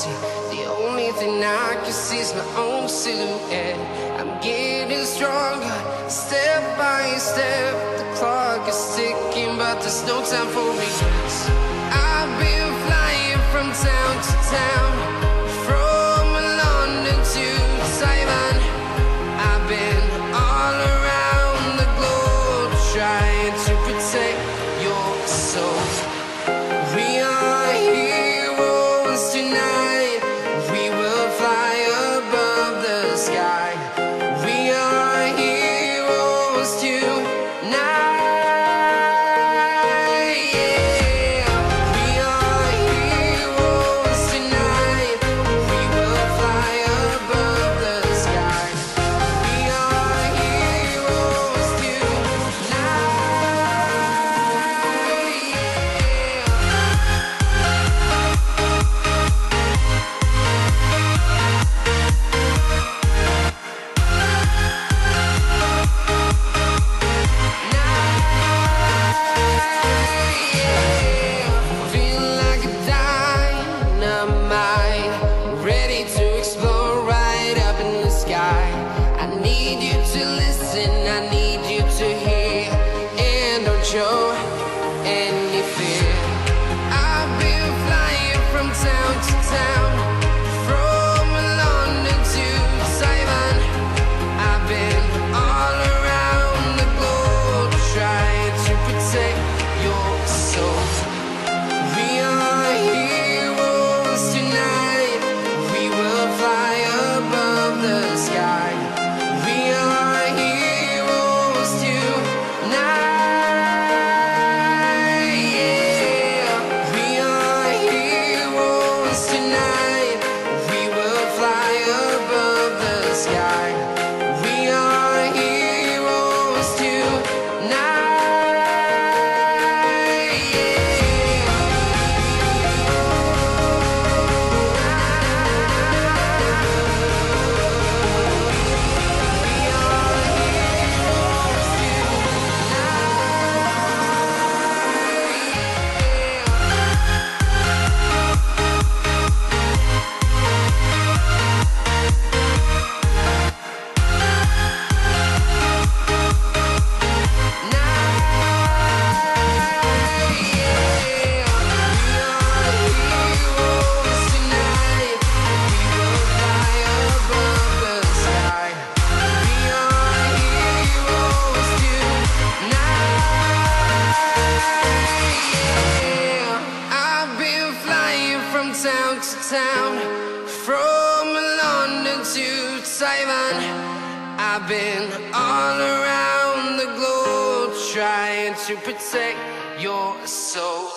see. The only thing I can see is my own silhouette. I'm getting stronger, step by step. The clock is ticking, but there's no time for regrets. I've been flying from town to town, from London to Taiwan. I've been all around the globe, trying to protect your soul. We are heroes tonight. We will fly above the sky. We are heroes tonight. Yeah. We are heroes tonight. We will fly above the sky. We are heroes tonight. Feel like a dynamite, ready to explode right up in the sky. I need you to listen, I need you to hear, and don't show any fear. I've been flying from town to town, from London to Taiwan. I've been all around the globe, trying to protect your soul. We are heroes tonight. We will fly above the sky. We are heroes tonight. Yeah. We are heroes tonight. We will fly above the sky. We are heroes tonight. I've been flying from town to town, from London to Taiwan. I've been all around the globe, trying to protect your soul.